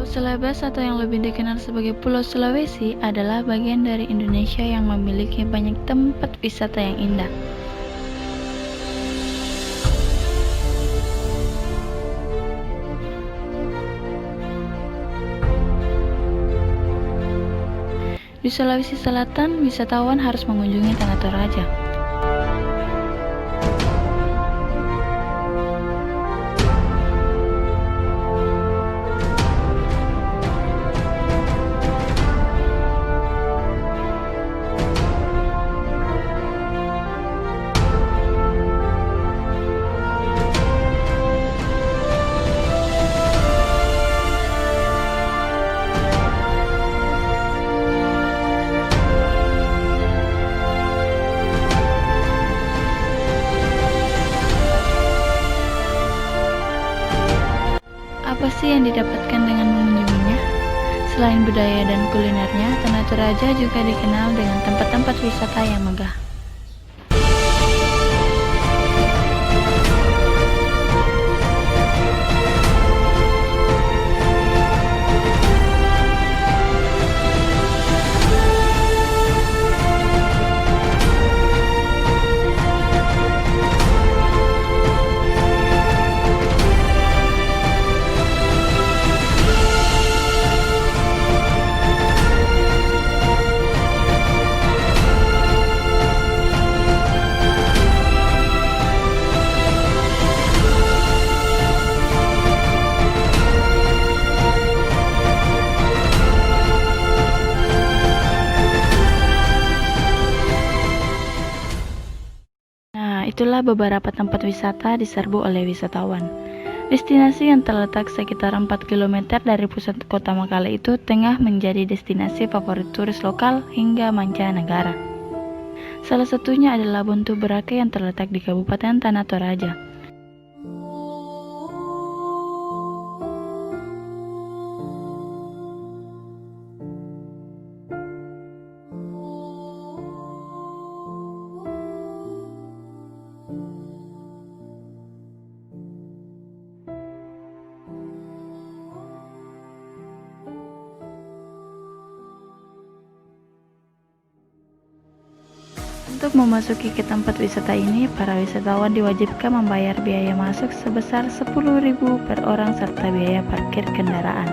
Pulau Celebes atau yang lebih dikenal sebagai Pulau Sulawesi adalah bagian dari Indonesia yang memiliki banyak tempat wisata yang indah. Di Sulawesi Selatan, wisatawan harus mengunjungi Tanah Toraja. Apa sih yang didapatkan dengan mengunjunginya? Selain budaya dan kulinernya, Tanah Toraja juga dikenal dengan tempat-tempat wisata yang megah. Itulah beberapa tempat wisata diserbu oleh wisatawan. Destinasi yang terletak sekitar 4 km dari pusat kota Makale itu tengah menjadi destinasi favorit turis lokal hingga mancanegara. Salah satunya adalah Buntu Berake yang terletak di Kabupaten Tanah Toraja. Untuk memasuki ke tempat wisata ini, para wisatawan diwajibkan membayar biaya masuk sebesar 10.000 per orang serta biaya parkir kendaraan.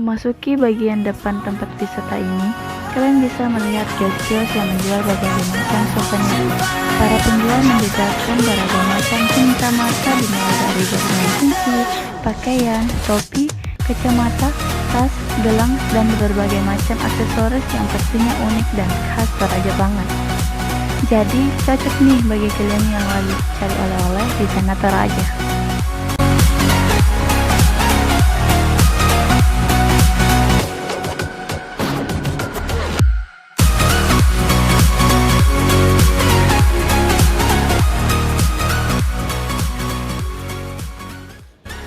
Memasuki bagian depan tempat wisata ini, kalian bisa melihat kios-kios yang menjual berbagai macam souvenir. Para penjual menjajakan beragam macam cinta mata dimulai dari jaringan kunci, pakaian, topi, kacamata, tas, gelang, dan berbagai macam aksesoris yang pastinya unik dan khas Toraja banget. Jadi cocok nih bagi kalian yang lagi cari oleh-oleh di Tanah Toraja.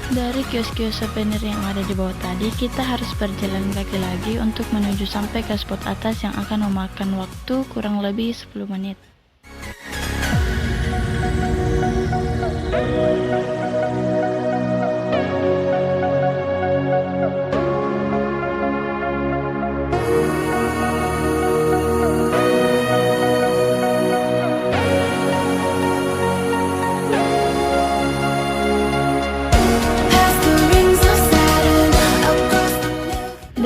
Dari kios-kios souvenir yang ada di bawah tadi, kita harus berjalan kaki lagi untuk menuju sampai ke spot atas yang akan memakan waktu kurang lebih 10 menit.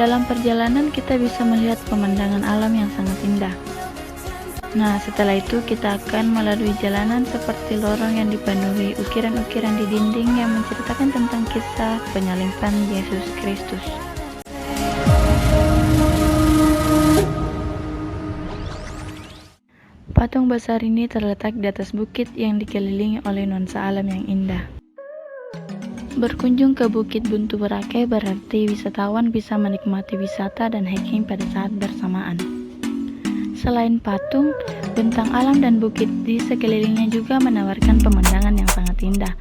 Dalam perjalanan kita bisa melihat pemandangan alam yang sangat indah. Nah, setelah itu kita akan melalui jalanan seperti lorong yang dipenuhi ukiran-ukiran di dinding yang menceritakan tentang kisah penyaliban Yesus Kristus. Patung besar ini terletak di atas bukit yang dikelilingi oleh nuansa alam yang indah. Berkunjung ke Bukit Buntu Boracay berarti wisatawan bisa menikmati wisata dan hiking pada saat bersamaan. Selain patung, bentang alam dan bukit di sekelilingnya juga menawarkan pemandangan yang sangat indah.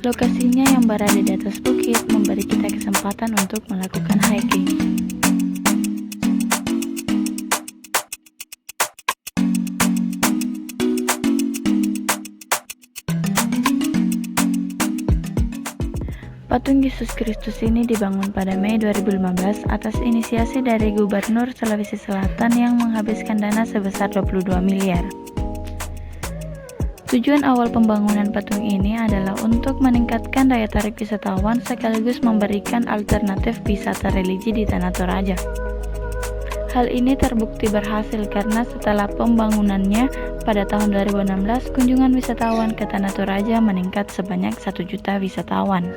Lokasinya yang berada di atas bukit memberi kita kesempatan untuk melakukan hiking. Patung Yesus Kristus ini dibangun pada Mei 2015 atas inisiasi dari Gubernur Sulawesi Selatan yang menghabiskan dana sebesar 22 miliar. Tujuan awal pembangunan patung ini adalah untuk meningkatkan daya tarik wisatawan sekaligus memberikan alternatif wisata religi di Tanah Toraja. Hal ini terbukti berhasil karena setelah pembangunannya pada tahun 2016, kunjungan wisatawan ke Tanah Toraja meningkat sebanyak 1 juta wisatawan.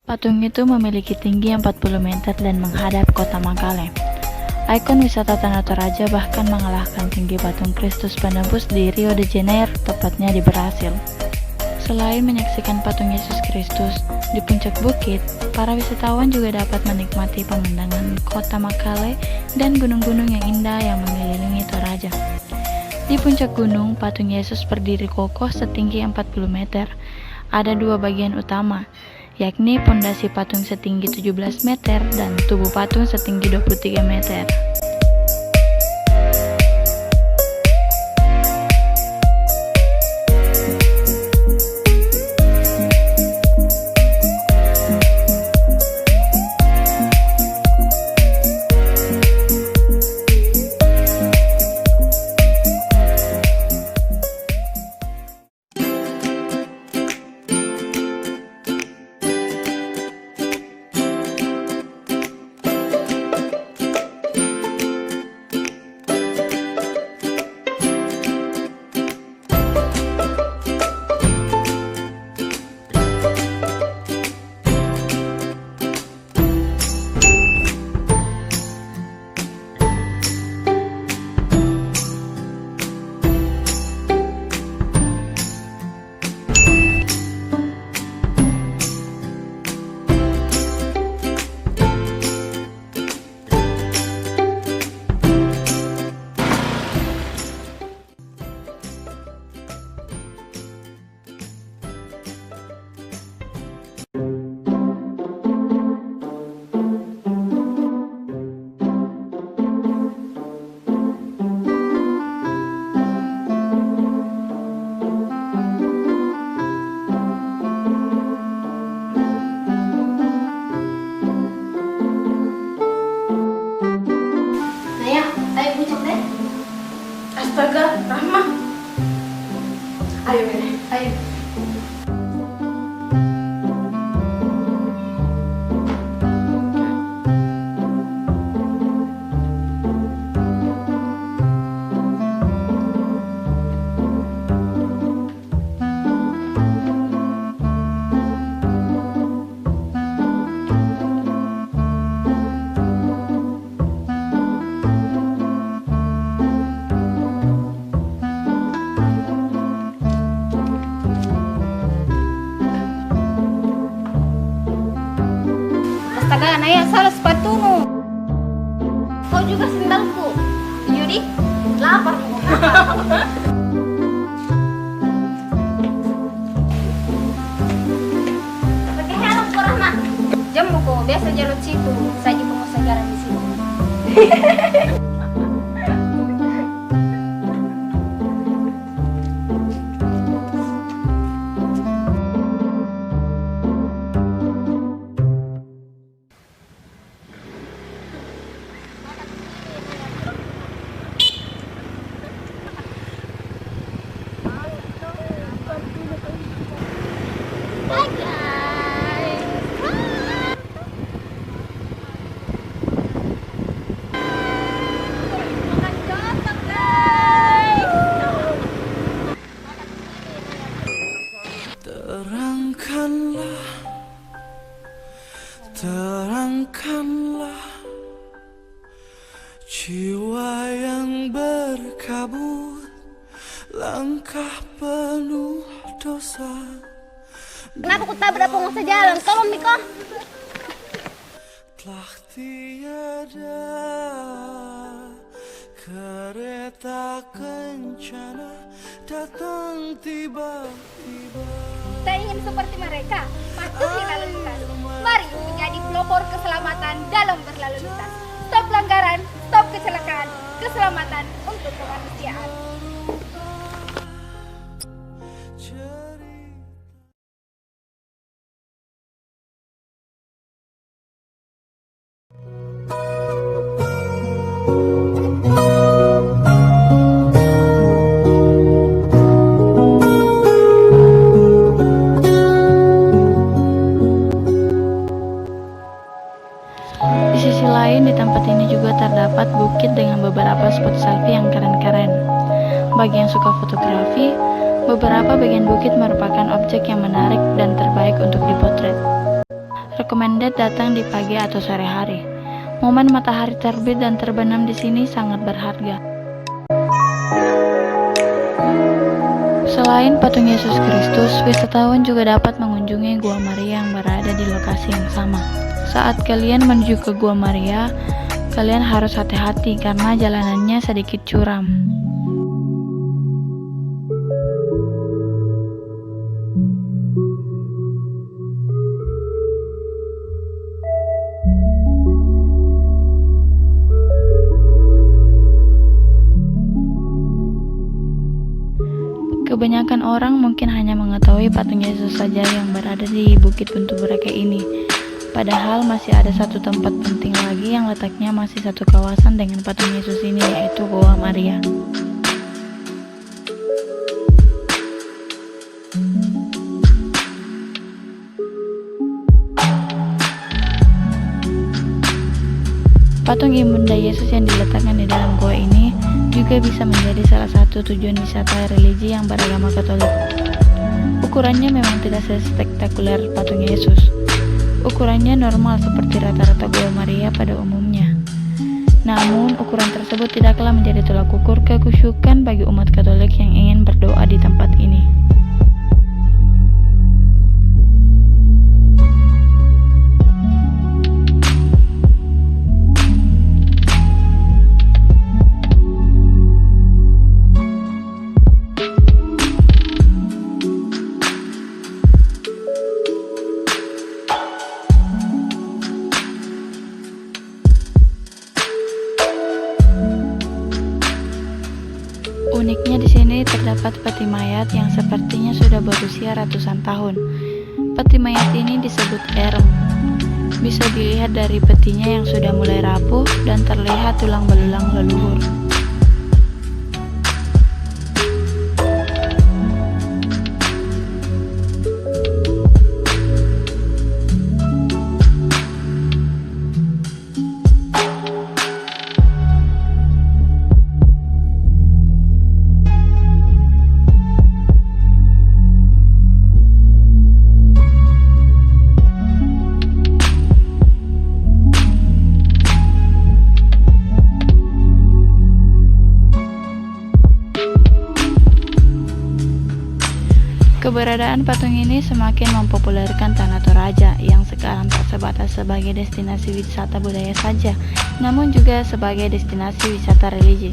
Patung itu memiliki tinggi 40 meter dan menghadap kota Makale. Ikon wisata Tanah Toraja bahkan mengalahkan tinggi patung Kristus penebus di Rio de Janeiro, tepatnya di Brasil. Selain menyaksikan patung Yesus Kristus di puncak bukit, para wisatawan juga dapat menikmati pemandangan kota Makale dan gunung-gunung yang indah yang mengelilingi Toraja. Di puncak gunung, patung Yesus berdiri kokoh setinggi 40 meter. Ada 2 bagian utama, yakni pondasi patung setinggi 17 meter dan tubuh patung setinggi 23 meter. Astaga, Rahma. Ayo, Nenek, ayo. Astaga, Naya, salah sepatumu. Kau juga sendalku. Yudi, lapar mau makan. Pakai helm kau, Rahma. Jamu kau, biasa jalur situ. Saja pengusaha jalan di sini. Terangkanlah, terangkanlah jiwa yang berkabut, langkah penuh dosa. Kenapa ku tabrak penguasa jalan? Tolong Miko. Telah tiada kereta kencana datang tiba-tiba. Kita ingin seperti mereka, patuhi lalu lintas. Mari menjadi pelopor keselamatan dalam berlalu lintas. Stop pelanggaran, stop kecelakaan, keselamatan untuk kemanusiaan. Di sisi lain, di tempat ini juga terdapat bukit dengan beberapa spot selfie yang keren-keren. Bagi yang suka fotografi, beberapa bagian bukit merupakan objek yang menarik dan terbaik untuk dipotret. Recommended datang di pagi atau sore hari. Momen matahari terbit dan terbenam di sini sangat berharga. Selain patung Yesus Kristus, wisatawan juga dapat mengunjungi Gua Maria yang berada di lokasi yang sama. Saat kalian menuju ke Gua Maria, kalian harus hati-hati karena jalanannya sedikit curam. Kebanyakan orang mungkin hanya mengetahui patung Yesus saja yang berada di Bukit Buntu Berake ini. Padahal masih ada satu tempat penting lagi yang letaknya masih satu kawasan dengan patung Yesus ini, yaitu Gua Maria. Patung Ibunda Yesus yang diletakkan di dalam gua ini juga bisa menjadi salah satu tujuan wisata religi yang beragama Katolik. Ukurannya memang tidak sespektakuler patung Yesus. Ukurannya normal seperti rata-rata Gua Maria pada umumnya. Namun, ukuran tersebut tidaklah menjadi tolak ukur kekhusyukan bagi umat Katolik yang ingin berdoa di tempat ini. Uniknya di sini terdapat peti mayat yang sepertinya sudah berusia ratusan tahun. Peti mayat ini disebut erem. Bisa dilihat dari petinya yang sudah mulai rapuh dan terlihat tulang belulang leluhur. Keberadaan patung ini semakin mempopulerkan Tanah Toraja yang sekarang tak sebatas sebagai destinasi wisata budaya saja, namun juga sebagai destinasi wisata religi.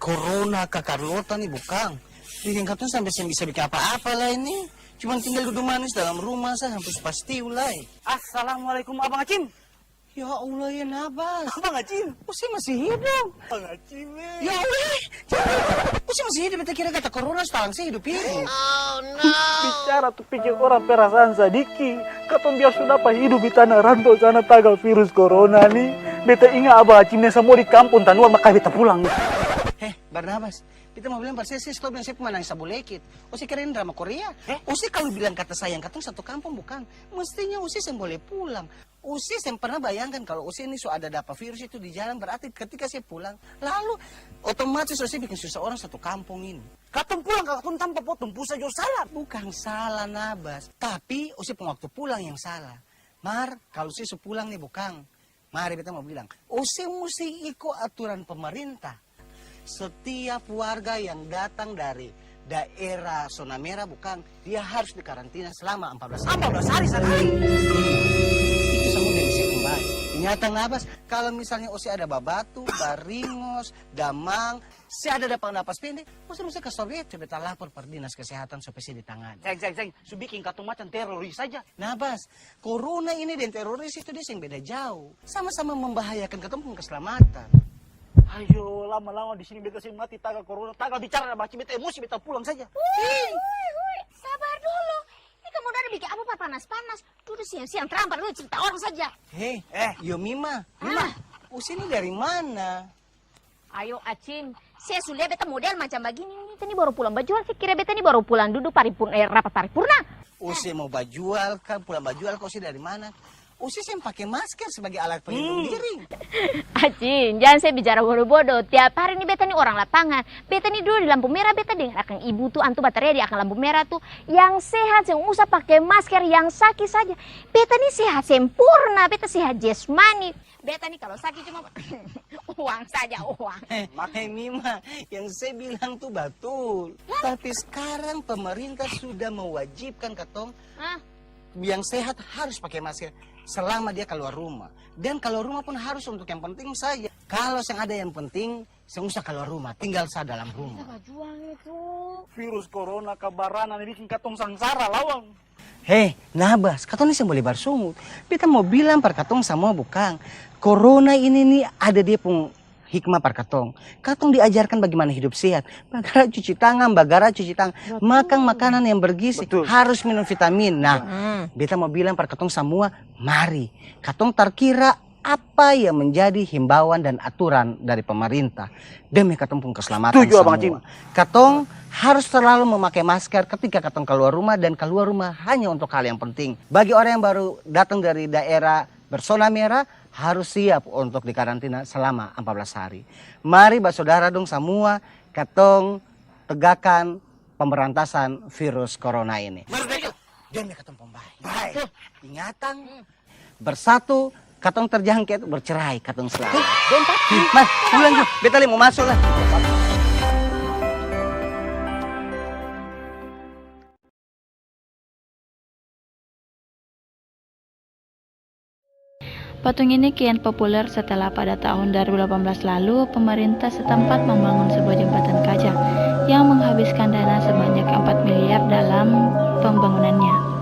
Corona ke Carlota nih bukan bikin katanya sampai saya bisa bikin apa-apa lah ini. Cuman tinggal duduk manis dalam rumah saya sampai pasti ulai. Assalamualaikum Abang Acim. Ya Allah ya Nabas. Apa ngacim? Usi masih hidup. Apa ngacim? Ya Allah. Usi masih hidup. Kita kira kata corona sekarang sih hidup ini. Bicara tuh pikir orang perasaan sadiki. Katong biar sudah apa hidup di tanah rantau sana tagal virus corona nih. Beta ingat abah acimnya semua di kampung tanuan maka beta pulang nih. Barnabas, kita mau bilang saya stop dan saya pemenang sabulekit. Usi kirain drama Korea. Usi kalau bilang kata sayang katong satu kampung bukan. Mestinya Usi yang boleh pulang. Usi yang pernah bayangkan kalau Usi ini ada dapat virus itu di jalan berarti ketika saya pulang lalu otomatis Usi bikin susah orang satu kampung ini. Katong pulang katong tanpa potong pusa jo salah. Bukan salah Nabas, tapi Usi waktu pulang yang salah. Mar, kalau Usi pulang nih bukan. Mari kita mau bilang, Usi mesti ikut aturan pemerintah. Setiap warga yang datang dari daerah zona merah bukan, dia harus dikarantina selama 14 hari sekali. Itu semua dari saya kembali. Ingatan Nabas, kalau misalnya Usi ada Babatu, Baringos, Damang, saya ada dapat napas pendek, Usi mesti ke Soviet, coba lapor per dinas kesehatan supaya saya ditangani. Ceng, su bikin katong macam teroris saja. Nabas, corona ini dan teroris itu dia yang beda jauh. Sama-sama membahayakan ketemu keselamatan. Ayo, lama-lama di sini beta sih mati tagal corona, tagal bicara sama beta emosi beta pulang saja. Hui, sabar dulu. Ini kamu udah bikin apa panas-panas? Duduk siang-siang terampar lu cerita orang saja. Yo Mima, Usi ini dari mana? Ayo Acim, saya sudah beta model macam begini. Beta ini baru pulang bajual, saya kira beta ini baru pulang duduk rapat paripurna. Usi mau bajual kan, pulang bajual kau Usi dari mana? Usi yang pakai masker sebagai alat pelindung diri. Acim, jangan saya bicara bodoh-bodoh. Tiap hari ini beta ini orang lapangan. Beta ini dulu di lampu merah, beta dengar akan ibu tuh antu baterai di akan lampu merah tuh. Yang sehat, yang usah pakai masker, yang sakit saja. Beta ini sehat sempurna, beta sehat jasmani. Beta ini kalau sakit cuma uang saja, uang. Mima, yang saya bilang tuh betul. Tapi sekarang pemerintah sudah mewajibkan katong yang sehat harus pakai masker selama dia keluar rumah. Dan keluar rumah pun harus untuk yang penting saja. Kalau yang ada yang penting, saya usah keluar rumah, tinggal saya dalam rumah. Juang itu. Virus corona kabaranan ini bikin katong sangsara lawang. Nabas, katong ini boleh bersungut. Kita mau bilang per katong semua bukan. Corona ini nih ada dia pun hikmah per katong. Katong diajarkan bagaimana hidup sehat. Bagara cuci tangan. Makan makanan yang bergizi. Betul. Harus minum vitamin. Nah, beta mau bilang per katong semua, mari. Katong terkira apa yang menjadi himbauan dan aturan dari pemerintah. Demi katong pun keselamatan Setuju, semua. Abang Acim. Katong harus selalu memakai masker ketika katong keluar rumah. Dan keluar rumah hanya untuk hal yang penting. Bagi orang yang baru datang dari daerah berzona merah, harus siap untuk dikarantina selama 14 hari. Mari saudara dong semua, katong tegakkan pemberantasan virus corona ini. Merdeka! Demi katong pembaik. Baik. Ingatan, bersatu, katong terjangkit, bercerai, katong selalu. Mas, pulang yuk. Beta mau masuk lah. Patung ini kian populer setelah pada tahun 2018 lalu pemerintah setempat membangun sebuah jembatan kaca yang menghabiskan dana sebanyak 4 miliar dalam pembangunannya.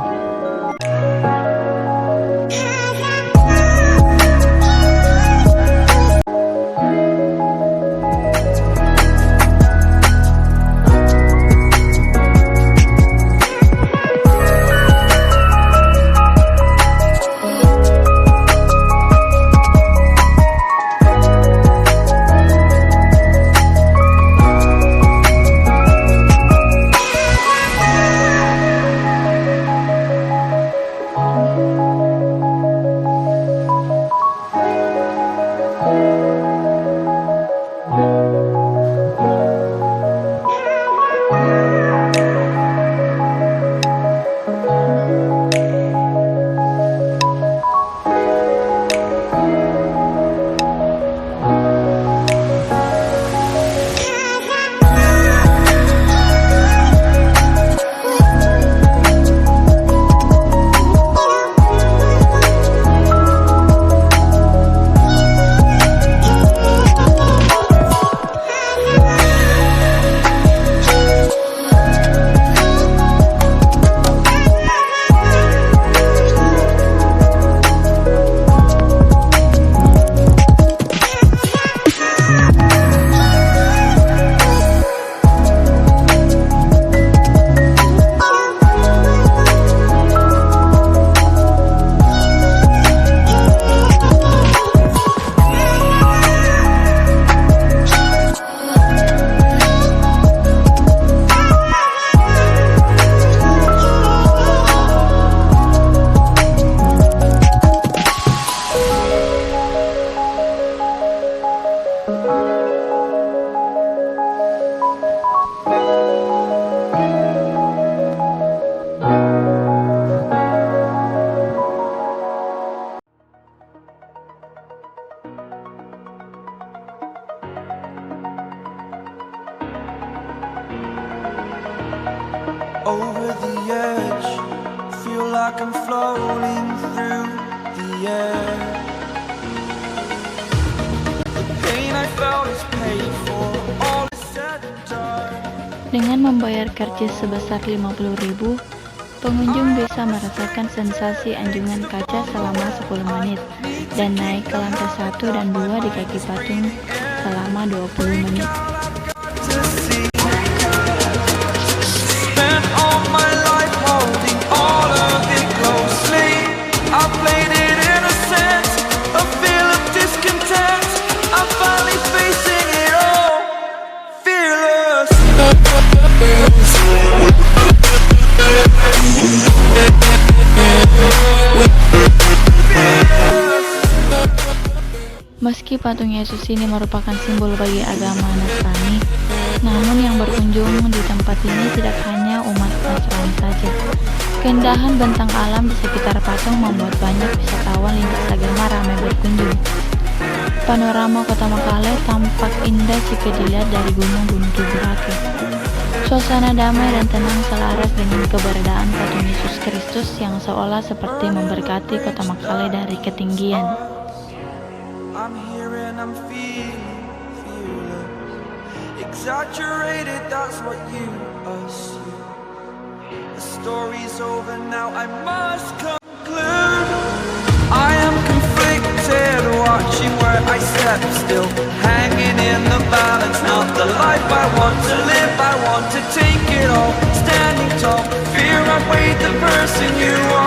over the edge. Feel like I'm floating through the air. The pain I felt is paid for, all is said and done. Dengan membayar karcis sebesar 50.000, pengunjung bisa merasakan sensasi anjungan kaca selama 10 menit dan naik ke lantai 1 dan 2 di kaki patung selama 20 menit. To see, spent all my life holding all of it closely. I played it innocent, a feel of discontent. I'm finally facing it all, fearless. Meski patung Yesus ini merupakan simbol bagi agama Nasrani, namun yang berkunjung di tempat ini tidak hanya umat Nasrani saja. Keindahan bentang alam di sekitar patung membuat banyak wisatawan lintas agama ramai berkunjung. Panorama kota Makale tampak indah jika dilihat dari gunung Boracay. Suasana damai dan tenang selaras dengan keberadaan patung Yesus Kristus yang seolah seperti memberkati kota Makale dari ketinggian. I'm here and I'm feeling fearless. Exaggerated, that's what you assume. The story's over now, I must conclude. I am conflicted, watching where I step still, hanging in the balance. Not the life I want to live, I want to take it all. Standing tall, fear I weighed the person you are.